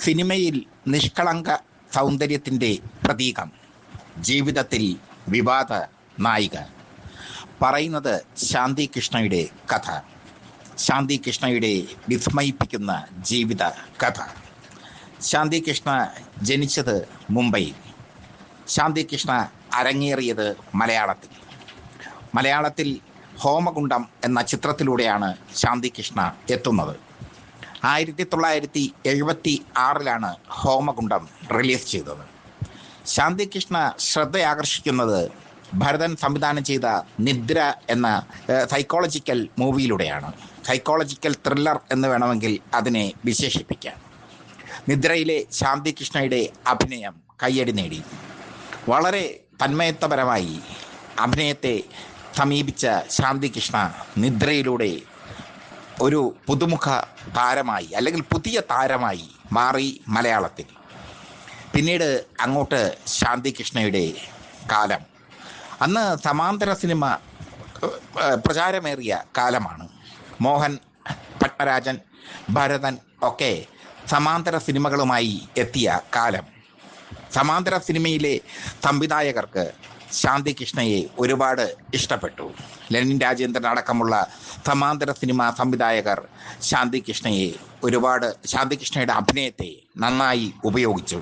സിനിമയിൽ നിഷ്കളങ്ക സൗന്ദര്യത്തിൻ്റെ പ്രതീകം, ജീവിതത്തിൽ വിവാദ നായിക. പറയുന്നത് ശാന്തി കൃഷ്ണയുടെ കഥ, ശാന്തി കൃഷ്ണയുടെ വിസ്മയിപ്പിക്കുന്ന ജീവിത കഥ. ശാന്തി കൃഷ്ണ ജനിച്ചത് മുംബൈയിൽ. ശാന്തി കൃഷ്ണ അരങ്ങേറിയത് മലയാളത്തിൽ ഹോമകുണ്ഡം എന്ന ചിത്രത്തിലൂടെയാണ് ശാന്തി കൃഷ്ണ എത്തുന്നത്. 1976 ഹോമകുണ്ഡം റിലീസ് ചെയ്തത്. ശാന്തി കൃഷ്ണ ശ്രദ്ധയാകർഷിക്കുന്നത് ഭരതൻ സംവിധാനം ചെയ്ത നിദ്ര എന്ന സൈക്കോളജിക്കൽ മൂവിയിലൂടെയാണ്. സൈക്കോളജിക്കൽ ത്രില്ലർ എന്ന് വേണമെങ്കിൽ അതിനെ വിശേഷിപ്പിക്കാം. നിദ്രയിലെ ശാന്തി കൃഷ്ണയുടെ അഭിനയം കയ്യടി നേടി. വളരെ തന്മയത്വപരമായി അഭിനയത്തെ സമീപിച്ച ശാന്തി കൃഷ്ണ നിദ്രയിലൂടെ ഒരു പുതുമുഖ താരമായി, അല്ലെങ്കിൽ പുതിയ താരമായി മാറി മലയാളത്തിൽ. പിന്നീട് അങ്ങോട്ട് ശാന്തി കൃഷ്ണയുടെ കാലം, അന്ന് സമാന്തര സിനിമ പ്രചാരമേറിയ കാലമാണ്. മോഹൻ, പത്മരാജൻ, ഭരതൻ ഒക്കെ സമാന്തര സിനിമകളുമായി എത്തിയ കാലം. സമാന്തര സിനിമയിലെ സംവിധായകർക്ക് ശാന്തി കൃഷ്ണയെ ഒരുപാട് ഇഷ്ടപ്പെട്ടു. ലെനിൻ രാജേന്ദ്രൻ അടക്കമുള്ള സമാന്തര സിനിമ സംവിധായകർ ശാന്തി കൃഷ്ണയുടെ അഭിനയത്തെ നന്നായി ഉപയോഗിച്ചു.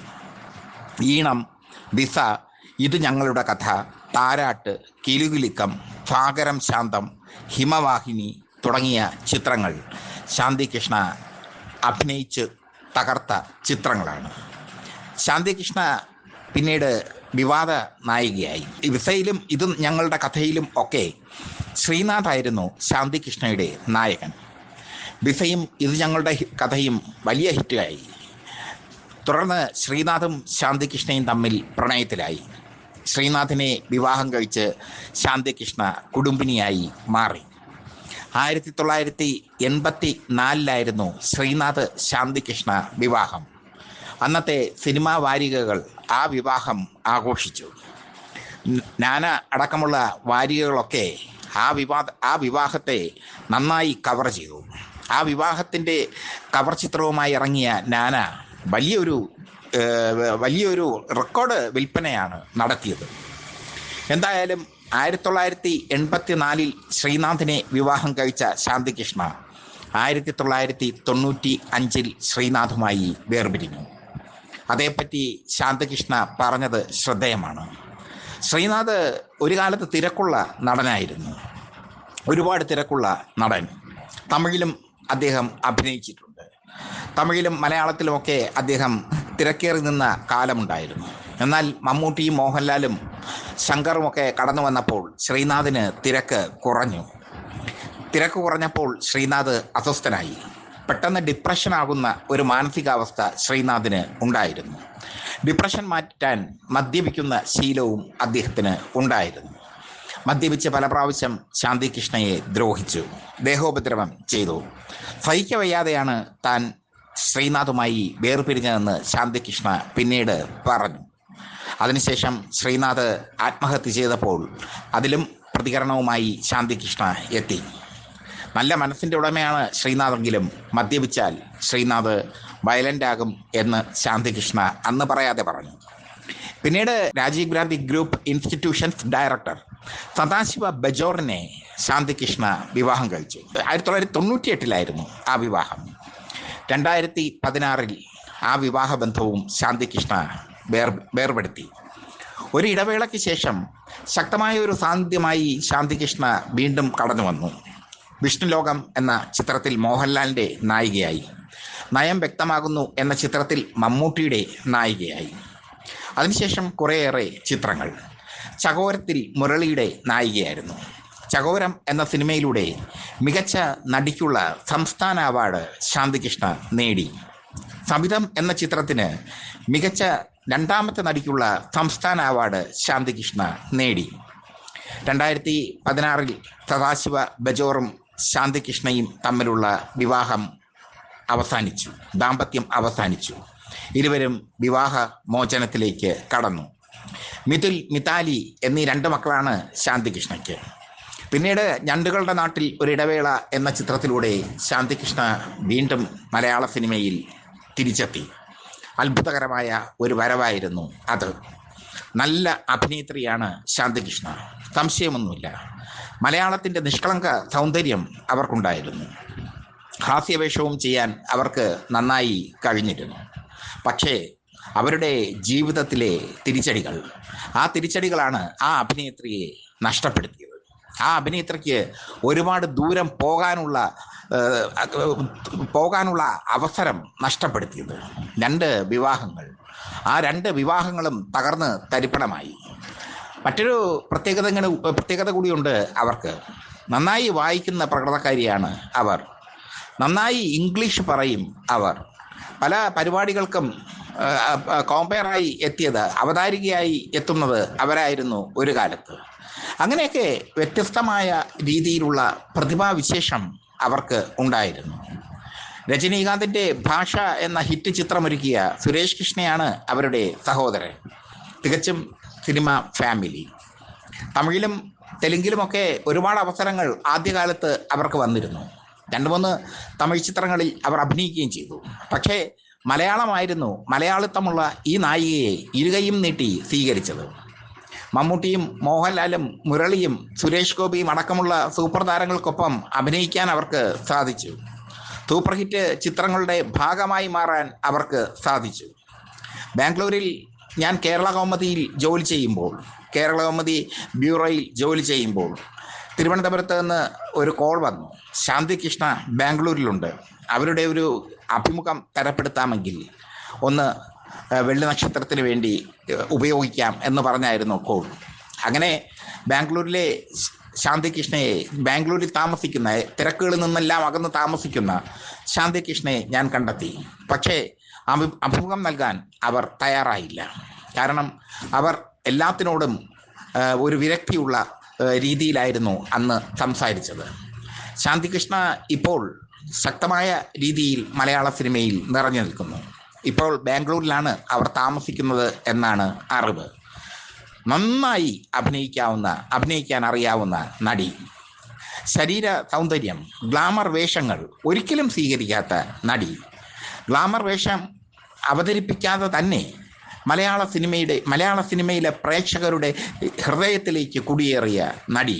ഈണം, ദിസ, ഇത് ഞങ്ങളുടെ കഥ, താരാട്ട്, കിലുകിലുക്കം, സാഗരം ശാന്തം, ഹിമവാഹിനി തുടങ്ങിയ ചിത്രങ്ങൾ ശാന്തി കൃഷ്ണ അഭിനയിച്ച് തകർത്ത ചിത്രങ്ങളാണ്. ശാന്തി കൃഷ്ണ പിന്നീട് വിവാദ നായികയായി. വിസയിലും ഇത് ഞങ്ങളുടെ കഥയിലും ഒക്കെ ശ്രീനാഥായിരുന്നു ശാന്തി കൃഷ്ണയുടെ നായകൻ. വിസയും ഇത് ഞങ്ങളുടെ കഥയും വലിയ ഹിറ്റായി. തുടർന്ന് ശ്രീനാഥും ശാന്തി കൃഷ്ണയും തമ്മിൽ പ്രണയത്തിലായി. ശ്രീനാഥിനെ വിവാഹം കഴിച്ച് ശാന്തി കൃഷ്ണ കുടുംബിനിയായി മാറി. 1984 ശ്രീനാഥ് ശാന്തി കൃഷ്ണ വിവാഹം. അന്നത്തെ സിനിമാ വാരികകൾ ആ വിവാഹം ആഘോഷിച്ചു. നാന അടക്കമുള്ള വാരികകളൊക്കെ ആ വിവാഹത്തെ നന്നായി കവർ ചെയ്തു. ആ വിവാഹത്തിൻ്റെ കവർ ചിത്രവുമായി ഇറങ്ങിയ നാന വലിയൊരു റെക്കോർഡ് വിൽപ്പനയാണ് നടത്തിയത്. എന്തായാലും 1984 ശ്രീനാഥിനെ വിവാഹം കഴിച്ച ശാന്തി കൃഷ്ണ 1995 ശ്രീനാഥുമായി വേർപിരിഞ്ഞു. അതേപ്പറ്റി ശാന്തികൃഷ്ണ പറഞ്ഞത് ശ്രദ്ധേയമാണ്. ശ്രീനാഥ് ഒരു കാലത്ത് തിരക്കുള്ള നടനായിരുന്നു, ഒരുപാട് തിരക്കുള്ള നടൻ. തമിഴിലും അദ്ദേഹം അഭിനയിച്ചിട്ടുണ്ട്. തമിഴിലും മലയാളത്തിലുമൊക്കെ അദ്ദേഹം തിരക്കേറി നിന്ന കാലമുണ്ടായിരുന്നു. എന്നാൽ മമ്മൂട്ടിയും മോഹൻലാലും ശങ്കറുമൊക്കെ കടന്നു വന്നപ്പോൾ ശ്രീനാഥിന് തിരക്ക് കുറഞ്ഞപ്പോൾ ശ്രീനാഥ് അസ്വസ്ഥനായി. പെട്ടെന്ന് ഡിപ്രഷനാകുന്ന ഒരു മാനസികാവസ്ഥ ശ്രീനാഥിന് ഉണ്ടായിരുന്നു. ഡിപ്രഷൻ മാറ്റാൻ മദ്യപിക്കുന്ന ശീലവും അദ്ദേഹത്തിന് ഉണ്ടായിരുന്നു. മദ്യപിച്ച് പല പ്രാവശ്യം ശാന്തി കൃഷ്ണയെ ദ്രോഹിച്ചു, ദേഹോപദ്രവം ചെയ്തു. സഹിക്കവയ്യാതെയാണ് താൻ ശ്രീനാഥുമായി വേർപിരിഞ്ഞതെന്ന് ശാന്തി കൃഷ്ണ പിന്നീട് പറഞ്ഞു. അതിനുശേഷം ശ്രീനാഥ് ആത്മഹത്യ ചെയ്തപ്പോൾ അതിലും പ്രതികരണവുമായി ശാന്തി കൃഷ്ണ എത്തി. നല്ല മനസ്സിൻ്റെ ഉടമയാണ് ശ്രീനാഥെങ്കിലും മദ്യപിച്ചാൽ ശ്രീനാഥ് വയലൻ്റ് ആകും എന്ന് ശാന്തി കൃഷ്ണ അന്ന് പറയാതെ പറഞ്ഞു. പിന്നീട് Rajiv Gandhi group institutions director Sadashiva ബജോറിനെ ശാന്തി കൃഷ്ണ വിവാഹം കഴിച്ചു. 1998 ആ വിവാഹം. 2016 ആ വിവാഹബന്ധവും ശാന്തി കൃഷ്ണ വേർപെടുത്തി. ഒരു ഇടവേളയ്ക്ക് ശേഷം ശക്തമായ ഒരു സാന്നിധ്യമായി ശാന്തി കൃഷ്ണ വീണ്ടും കടന്നു വന്നു. വിഷ്ണുലോകം എന്ന ചിത്രത്തിൽ മോഹൻലാലിൻ്റെ നായികയായി. നയം വ്യക്തമാകുന്നു എന്ന ചിത്രത്തിൽ മമ്മൂട്ടിയുടെ നായികയായി. അതിനുശേഷം കുറേയേറെ ചിത്രങ്ങൾ. ചകോരത്തിൽ മുരളിയുടെ നായികയായിരുന്നു. ചകോരം എന്ന സിനിമയിലൂടെ മികച്ച നടിക്കുള്ള സംസ്ഥാന അവാർഡ് ശാന്തി കൃഷ്ണ നേടി. സമിതം എന്ന ചിത്രത്തിന് മികച്ച രണ്ടാമത്തെ നടിക്കുള്ള സംസ്ഥാന അവാർഡ് ശാന്തി കൃഷ്ണ നേടി. 2016 സദാശിവ ബജോറും ശാന്തി കൃഷ്ണയും തമ്മിലുള്ള ദാമ്പത്യം അവസാനിച്ചു. ഇരുവരും വിവാഹ മോചനത്തിലേക്ക് കടന്നു. മിതാലി എന്നീ 2 മക്കളാണ് ശാന്തി കൃഷ്ണയ്ക്ക്. പിന്നീട് ഞണ്ടുകളുടെ നാട്ടിൽ ഒരിടവേള എന്ന ചിത്രത്തിലൂടെ ശാന്തി കൃഷ്ണ വീണ്ടും മലയാള സിനിമയിൽ തിരിച്ചെത്തി. അത്ഭുതകരമായ ഒരു വരവായിരുന്നു അത്. നല്ല അഭിനേത്രിയാണ് ശാന്തികൃഷ്ണ, സംശയമൊന്നുമില്ല. മലയാളത്തിൻ്റെ നിഷ്കളങ്ക സൗന്ദര്യം അവർക്കുണ്ടായിരുന്നു. ഹാസ്യവേഷവും ചെയ്യാൻ അവർക്ക് നന്നായി കഴിഞ്ഞിരുന്നു. പക്ഷേ അവരുടെ ജീവിതത്തിലെ തിരിച്ചടികൾ, ആ തിരിച്ചടികളാണ് ആ അഭിനേത്രിയെ നഷ്ടപ്പെടുത്തിയത്. ആ അഭിനേത്രിക്ക് ഒരുപാട് ദൂരം പോകാനുള്ള അവസരം നഷ്ടപ്പെടുത്തിയത് 2 വിവാഹങ്ങൾ. ആ 2 വിവാഹങ്ങളും തകർന്ന് തരിപ്പണമായി. മറ്റൊരു പ്രത്യേകത കൂടിയുണ്ട് അവർക്ക്. നന്നായി വായിക്കുന്ന പ്രകൃതക്കാരിയാണ് അവർ. നന്നായി ഇംഗ്ലീഷ് പറയും അവർ. പല പരിപാടികൾക്കും കോമ്പയറായി എത്തിയത്, അവതാരികയായി എത്തുന്നത് അവരായിരുന്നു ഒരു കാലത്ത്. അങ്ങനെയൊക്കെ വ്യത്യസ്തമായ രീതിയിലുള്ള പ്രതിഭാവിശേഷം അവർക്ക് ഉണ്ടായിരുന്നു. രജനീകാന്തിൻ്റെ ഭാഷ എന്ന ഹിറ്റ് ചിത്രമൊരുക്കിയ സുരേഷ് കൃഷ്ണയാണ് അവരുടെ സഹോദരൻ. തികച്ചും സിനിമ ഫാമിലി. തമിഴിലും തെലുങ്കിലുമൊക്കെ ഒരുപാട് അവസരങ്ങൾ ആദ്യകാലത്ത് അവർക്ക് വന്നിരുന്നു. 2-3 തമിഴ് ചിത്രങ്ങളിൽ അവർ അഭിനയിക്കുകയും ചെയ്തു. പക്ഷേ മലയാളമായിരുന്നു മലയാളിത്തമുള്ള ഈ നായികയെ ഇരുകൈയും നീട്ടി സ്വീകരിച്ചത്. മമ്മൂട്ടിയും മോഹൻലാലും മുരളിയും സുരേഷ് ഗോപിയും അടക്കമുള്ള സൂപ്പർ താരങ്ങൾക്കൊപ്പം അഭിനയിക്കാൻ അവർക്ക് സാധിച്ചു. സൂപ്പർ ഹിറ്റ് ചിത്രങ്ങളുടെ ഭാഗമായി മാറാൻ അവർക്ക് സാധിച്ചു. ബാംഗ്ലൂരിൽ ഞാൻ കേരള കൗമുദി ബ്യൂറോയിൽ ജോലി ചെയ്യുമ്പോൾ തിരുവനന്തപുരത്ത് നിന്ന് ഒരു കോൾ വന്നു. ശാന്തികൃഷ്ണ ബാംഗ്ലൂരിലുണ്ട്, അവരുടെ ഒരു അഭിമുഖം തരപ്പെടുത്താമെങ്കിൽ ഒന്ന് വെള്ളി നക്ഷത്രത്തിന് വേണ്ടി ഉപയോഗിക്കാം എന്ന് പറഞ്ഞായിരുന്നു കോൾ. അങ്ങനെ ബാംഗ്ലൂരിലെ ശാന്തികൃഷ്ണയെ, ബാംഗ്ലൂരിൽ താമസിക്കുന്ന, തിരക്കുകളിൽ നിന്നെല്ലാം അകന്ന് താമസിക്കുന്ന ശാന്തികൃഷ്ണയെ ഞാൻ കണ്ടെത്തി. പക്ഷേ അഭിമുഖം നൽകാൻ അവർ തയ്യാറായില്ല. കാരണം അവർ എല്ലാത്തിനോടും ഒരു വിരക്തിയുള്ള രീതിയിലായിരുന്നു അന്ന് സംസാരിച്ചത്. ശാന്തികൃഷ്ണ ഇപ്പോൾ ശക്തമായ രീതിയിൽ മലയാള സിനിമയിൽ നിറഞ്ഞു നിൽക്കുന്നു. ഇപ്പോൾ ബാംഗ്ലൂരിലാണ് അവർ താമസിക്കുന്നത് എന്നാണ് അറിവ്. നന്നായി അഭിനയിക്കാൻ അറിയാവുന്ന നടി. ശരീര സൗന്ദര്യം, ഗ്ലാമർ വേഷങ്ങൾ ഒരിക്കലും സ്വീകരിക്കാത്ത നടി. ഗ്ലാമർ വേഷം അവതരിപ്പിക്കാതെ തന്നെ മലയാള സിനിമയിലെ പ്രേക്ഷകരുടെ ഹൃദയത്തിലേക്ക് കുടിയേറിയ നടി.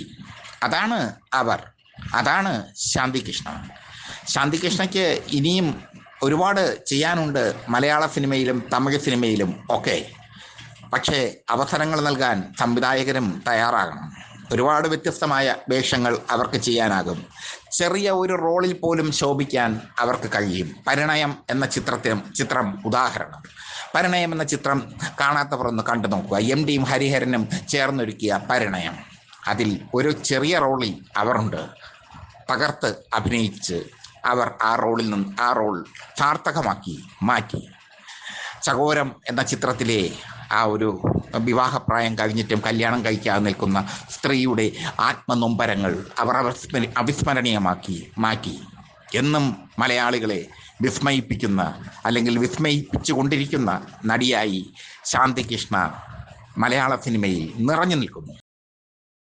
അതാണ് ശാന്തികൃഷ്ണ. ശാന്തികൃഷ്ണയ്ക്ക് ഇനിയും ഒരുപാട് ചെയ്യാനുണ്ട് മലയാള സിനിമയിലും തമിഴ് സിനിമയിലും ഒക്കെ. പക്ഷേ അവസരങ്ങൾ നൽകാൻ സംവിധായകരും തയ്യാറാകണം. ഒരുപാട് വ്യത്യസ്തമായ വേഷങ്ങൾ അവർക്ക് ചെയ്യാനാകും. ചെറിയ ഒരു റോളിൽ പോലും ശോഭിക്കാൻ അവർക്ക് കഴിയും. പരിണയം എന്ന ചിത്രം ഉദാഹരണം. പരിണയം എന്ന ചിത്രം കാണാത്തവർ ഒന്ന് കണ്ടു നോക്കുക. MD ഹരിഹരനും ചേർന്നൊരുക്കിയ പരിണയം. അതിൽ ഒരു ചെറിയ റോളിൽ അവരുണ്ട്. തകർത്ത് അഭിനയിച്ച് അവർ ആ റോൾ സാർത്ഥകമാക്കി മാറ്റി. ചകോരം എന്ന ചിത്രത്തിലെ ആ ഒരു വിവാഹപ്രായം കഴിഞ്ഞിട്ടും കല്യാണം കഴിക്കാതെ നിൽക്കുന്ന സ്ത്രീയുടെ ആത്മനൊമ്പരങ്ങൾ അവർ അവിസ്മരണീയമാക്കി മാറ്റി. എന്നും മലയാളികളെ വിസ്മയിപ്പിക്കുന്ന, അല്ലെങ്കിൽ വിസ്മയിപ്പിച്ചു കൊണ്ടിരിക്കുന്ന നടിയായി ശാന്തികൃഷ്ണ മലയാള സിനിമയിൽ നിറഞ്ഞു നിൽക്കുന്നു.